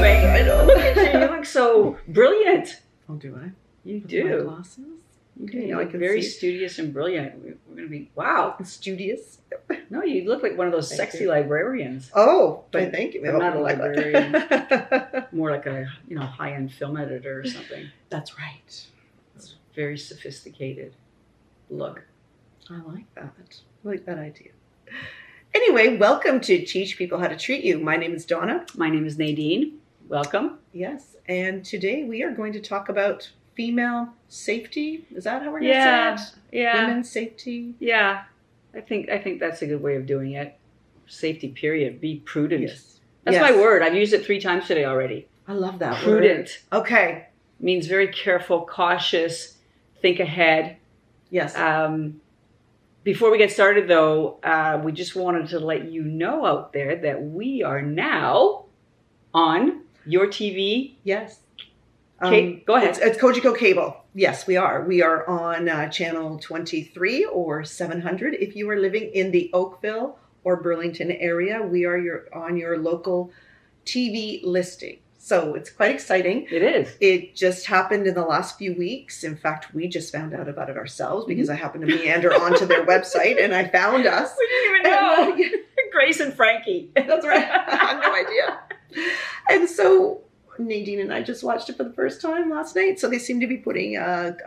anyway, I know. look at you. You look so brilliant. Oh, do I? You With do. my glasses? Okay, Okay, you now I look can very see. studious and brilliant. We're going to be, wow. Studious. No, you look like one of those Thank sexy you. librarians. Oh, But- thank you. but Oh, not a like librarian. that. More like a, high-end film editor or something. That's right. It's very sophisticated look. I like that. I like that idea. Anyway, welcome to Teach People How to Treat You. My name is Donna. My name is Nadine. Welcome. Yes, and today we are going to talk about female safety. Is that how we're going to say it? Yeah. Women's safety. Yeah. I think that's a good way of doing it. Safety, period. Be prudent. Yes. That's Yes. my word. I've used it 3 times today already. I love that Prudent. word. Okay. Means very careful, cautious, think ahead. Yes. Before we get started, though, we just wanted to let you know out there that we are now on your TV. Yes. Go ahead. It's Kojiko Cable. Yes, we are. We are on channel 23 or 700. If you are living in the Oakville or Burlington area, we are on your local TV listing. So it's quite exciting. It is. It just happened in the last few weeks. In fact, we just found out about it ourselves because I happened to meander onto their website and I found us. We didn't even know. Grace and Frankie. That's right. I had no idea. And so Nadine and I just watched it for the first time last night. So they seem to be putting a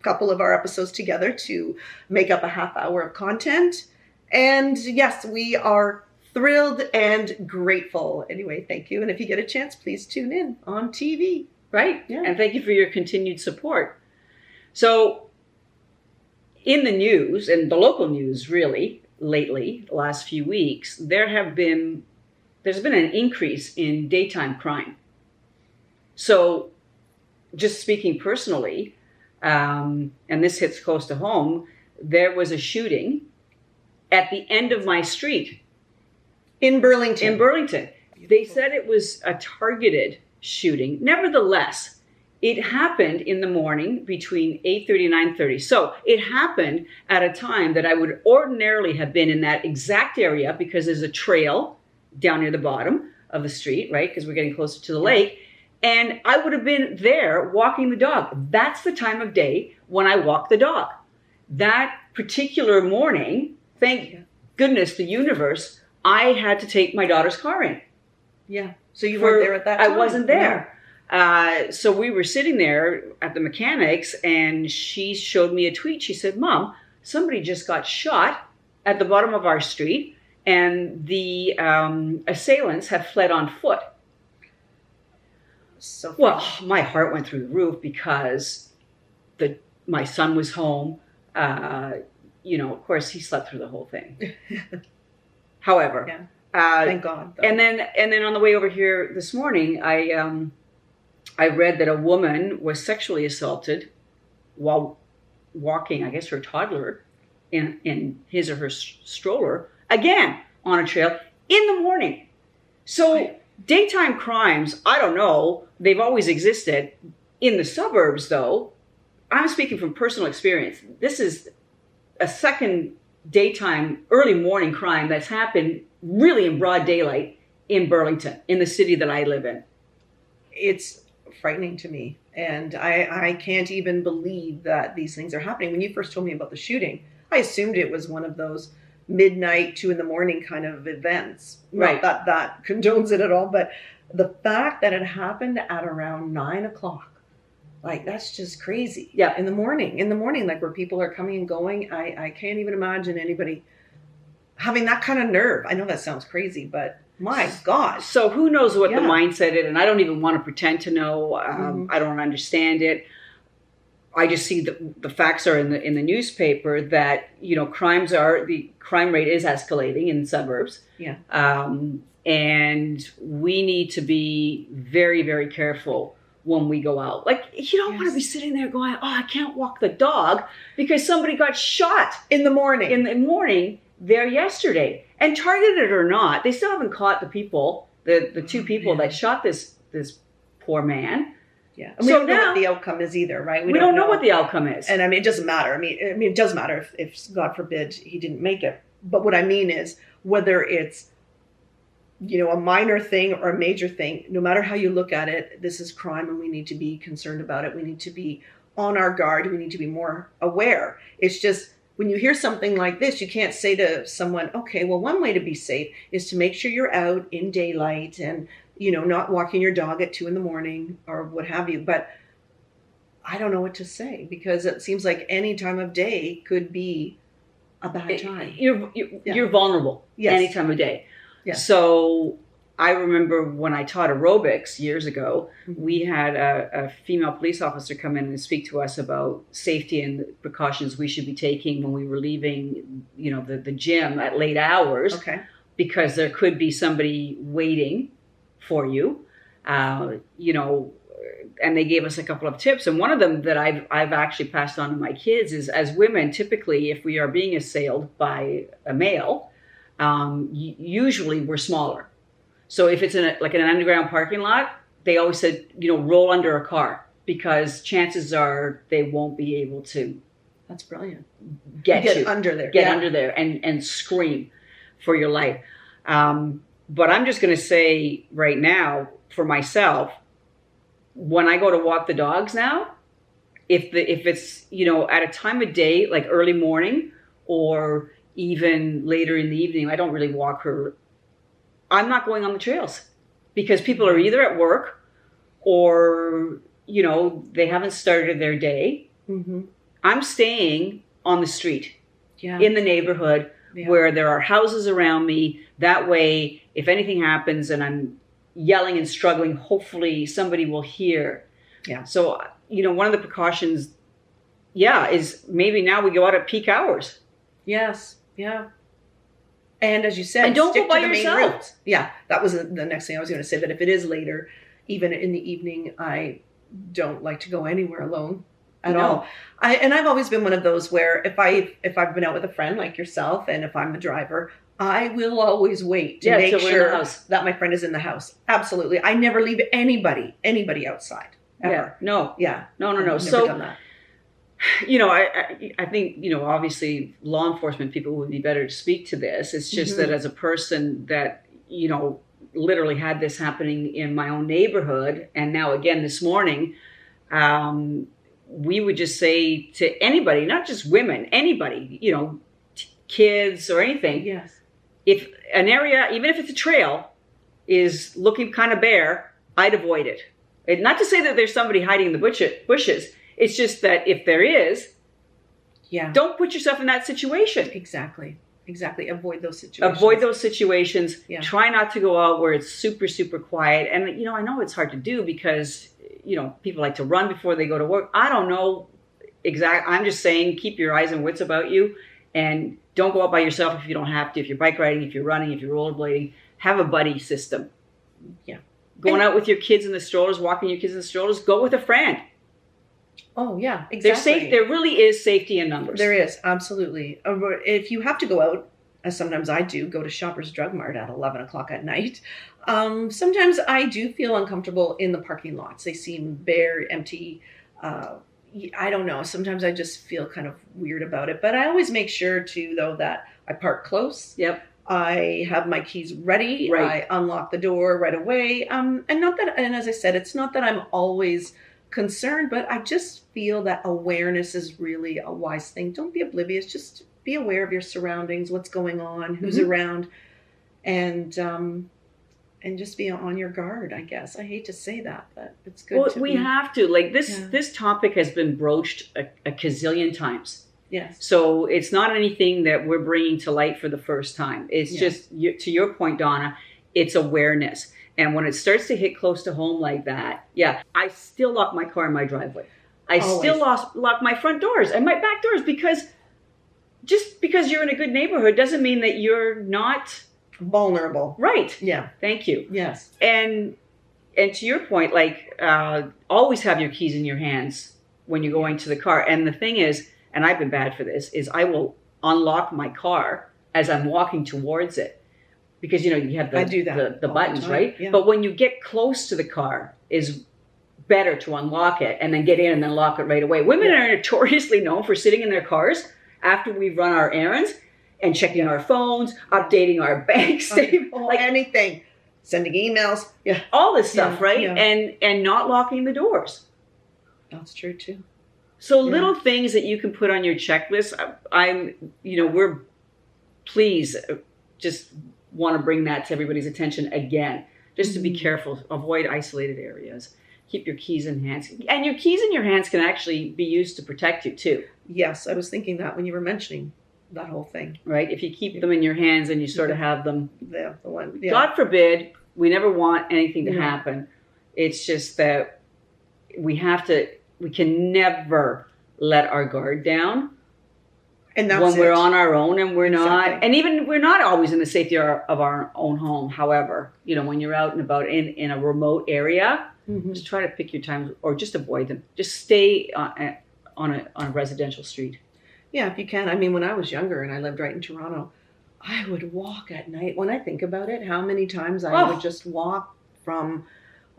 couple of our episodes together to make up a half hour of content. And yes, we are thrilled and grateful. Anyway, thank you. And if you get a chance, please tune in on TV. Right? Yeah. And thank you for your continued support. So, in the news, and the local news really, lately, the last few weeks, there's been an increase in daytime crime. So, just speaking personally, and this hits close to home, there was a shooting at the end of my street. In Burlington. They said it was a targeted shooting. Nevertheless, it happened in the morning between 8:30 and 9:30. So it happened at a time that I would ordinarily have been in that exact area because there's a trail down near the bottom of the street, right? Because we're getting closer to the lake. And I would have been there walking the dog. That's the time of day when I walk the dog. That particular morning, thank goodness the universe, I had to take my daughter's car in. Yeah. So you weren't there at that time? I wasn't there. So we were sitting there at the mechanics and she showed me a tweet. She said, "Mom, somebody just got shot at the bottom of our street and the assailants have fled on foot." So well, my heart went through the roof because my son was home. Of course, he slept through the whole thing. However, thank God. Though. And then on the way over here this morning, I read that a woman was sexually assaulted while walking, I guess, her toddler in his or her stroller, again on a trail in the morning. So daytime crimes, I don't know, they've always existed. In the suburbs, though, I'm speaking from personal experience. This is a second daytime, early morning crime that's happened really in broad daylight in Burlington, in the city that I live in. It's frightening to me. And I can't even believe that these things are happening. When you first told me about the shooting, I assumed it was one of those midnight, 2 a.m. kind of events. Right. Not that condones it at all, but the fact that it happened at around 9 o'clock, like, that's just crazy. Yeah. In the morning, like where people are coming and going, I can't even imagine anybody having that kind of nerve. I know that sounds crazy, but my gosh. So who knows what the mindset is, and I don't even want to pretend to know. I don't understand it. I just see the facts are in the newspaper that, the crime rate is escalating in the suburbs. Yeah. And we need to be very, very careful when we go out. Like, you don't want to be sitting there going, "Oh, I can't walk the dog because somebody got shot in the morning." In the morning there yesterday. And targeted or not, they still haven't caught the people, the 2 people that shot this poor man. Yeah. And we don't know what the outcome is either, right? We don't know what the outcome is. And I mean, it doesn't matter. I mean, it does matter if God forbid he didn't make it. But what I mean is whether it's a minor thing or a major thing, no matter how you look at it, this is crime and we need to be concerned about it. We need to be on our guard. We need to be more aware. It's just when you hear something like this, you can't say to someone, okay, well, one way to be safe is to make sure you're out in daylight and, not walking your dog at 2 a.m. or what have you. But I don't know what to say because it seems like any time of day could be a bad time. You're vulnerable any time of day. Yeah. So I remember when I taught aerobics years ago, we had a female police officer come in and speak to us about safety and the precautions we should be taking when we were leaving, the gym at late hours. Okay. Because there could be somebody waiting for you, and they gave us a couple of tips. And one of them that I've actually passed on to my kids is, as women, typically, if we are being assailed by a male, usually we're smaller. So if it's in an underground parking lot, they always said, roll under a car because chances are they won't be able to. That's brilliant. Get under there. Get under there and scream for your life. But I'm just going to say right now for myself, when I go to walk the dogs now, if it's, at a time of day, like early morning or even later in the evening, I don't really walk her. I'm not going on the trails because people are either at work or, they haven't started their day. Mm-hmm. I'm staying on the street in the neighborhood where there are houses around me. That way, if anything happens and I'm yelling and struggling, hopefully somebody will hear. Yeah. So, one of the precautions, is maybe now we go out at peak hours. Yes. Yeah. And as you said, and don't stick go by to the yourself. main routes. Yeah. That was the next thing I was going to say. That if it is later, even in the evening, I don't like to go anywhere alone at all. I've always been one of those where if I've been out with a friend like yourself, and if I'm the driver, I will always wait to make sure that my friend is in the house. Absolutely. I never leave anybody outside. Ever. Yeah. No. Yeah. No. I've never done that. I think, obviously law enforcement people would be better to speak to this. It's just that as a person that, literally had this happening in my own neighborhood. And now again, this morning, we would just say to anybody, not just women, anybody, kids or anything. Yes. If an area, even if it's a trail, is looking kind of bare, I'd avoid it. And not to say that there's somebody hiding in the bushes. It's just that if there is, don't put yourself in that situation. Exactly. Avoid those situations. Yeah. Try not to go out where it's super, super quiet. And, I know it's hard to do because, people like to run before they go to work. I don't know exactly. I'm just saying, keep your eyes and wits about you and don't go out by yourself if you don't have to. If you're bike riding, if you're running, if you're rollerblading, have a buddy system. Yeah. Going out with your kids in the strollers, walking your kids in the strollers, go with a friend. Oh, yeah, exactly. They're safe. There really is safety in numbers. There is, absolutely. If you have to go out, as sometimes I do, go to Shoppers Drug Mart at 11 o'clock at night. Sometimes I do feel uncomfortable in the parking lots. They seem bare, empty. I don't know. Sometimes I just feel kind of weird about it. But I always make sure, too, though, that I park close. Yep. I have my keys ready. Right. I unlock the door right away. And as I said, it's not that I'm always concerned, but I just feel that awareness is really a wise thing. Don't be oblivious. Just be aware of your surroundings, what's going on, who's around, and just be on your guard, I guess. I hate to say that, but it's good. Well, we have to. Like this topic has been broached a gazillion times. Yes. So it's not anything that we're bringing to light for the first time. It's just, to your point, Donna, it's awareness. And when it starts to hit close to home like that, I still lock my car in my driveway. I still lock my front doors and my back doors because just because you're in a good neighborhood doesn't mean that you're not vulnerable. Right. Yeah. Thank you. Yes. And to your point, always have your keys in your hands when you're going to the car. And the thing is, and I've been bad for this, is I will unlock my car as I'm walking towards it. Because, you have the buttons, right? Yeah. But when you get close to the car, is better to unlock it and then get in and then lock it right away. Women are notoriously known for sitting in their cars after we've run our errands and checking our phones, updating our bank statement. Anything. sending emails. Yeah, all this stuff, Yeah, right? yeah. And not locking the doors. that's true too. So Yeah. little things that you can put on your checklist. We're please just want to bring that to everybody's attention again. Just to be careful, avoid isolated areas. Keep your keys in hands. And your keys in your hands can actually be used to protect you too. Yes, I was thinking that when you were mentioning that whole thing. Right? If you keep them in your hands and you sort of have them. The one. Yeah. God forbid, we never want anything to No. happen. It's just that we can never let our guard down. And that's when we're it. on our own and we're not, Exactly. and even we're not always in the safety of our own home. However, when you're out and about in a remote area, Mhm. just try to pick your times or just avoid them. Just stay on a residential street. Yeah, if you can. I mean, when I was younger and I lived right in Toronto, I would walk at night. When I think about it, how many times I Oh. would just walk from,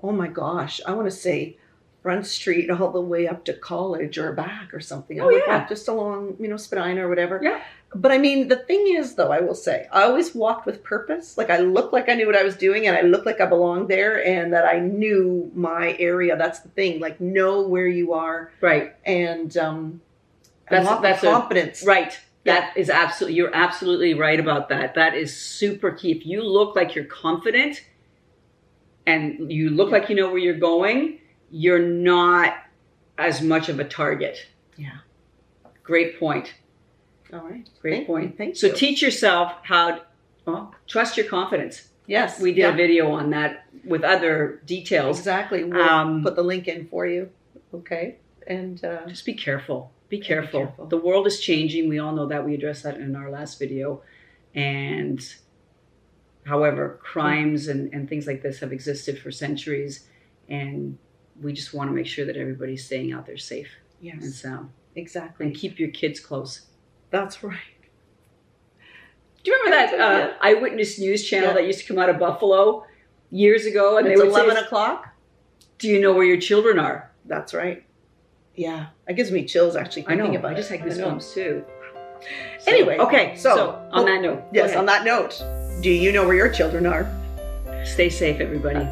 oh my gosh, I want to say Front Street all the way up to College or back or something. I Oh, would yeah. walk just along, Spadina or whatever. Yeah. But I mean, the thing is, though, I will say, I always walked with purpose. Like I looked like I knew what I was doing, and I looked like I belonged there, and that I knew my area. That's the thing. Like know where you are, Right. and That's walk with confidence. Right. Yeah. That is you're absolutely right about that. That is super key. If you look like you're confident and you look like you know where you're going, you're not as much of a target. Yeah. Great point. All right. Great point. Thank So you. teach yourself trust your confidence. Yes. We did yeah, a video on that with other details. Exactly. We'll put the link in for you. Okay. And Just be careful. Be careful. careful. The world is changing. We all know that. We addressed that in our last video. And however, crimes and things like this have existed for centuries. And we just want to make sure that everybody's staying out there safe and yes, sound. exactly. And keep your kids close. That's right. Do you remember that Eyewitness News channel Yeah. that used to come out of Buffalo years ago? And It's they would 11 say, o'clock. do you know where your children are? That's right. Yeah. It gives me chills actually I thinking know. about I just had it. I know. goosebumps too. Anyway, okay. so- on that note, Yes, go on that note, do you know where your children are? ahead. Stay safe, everybody.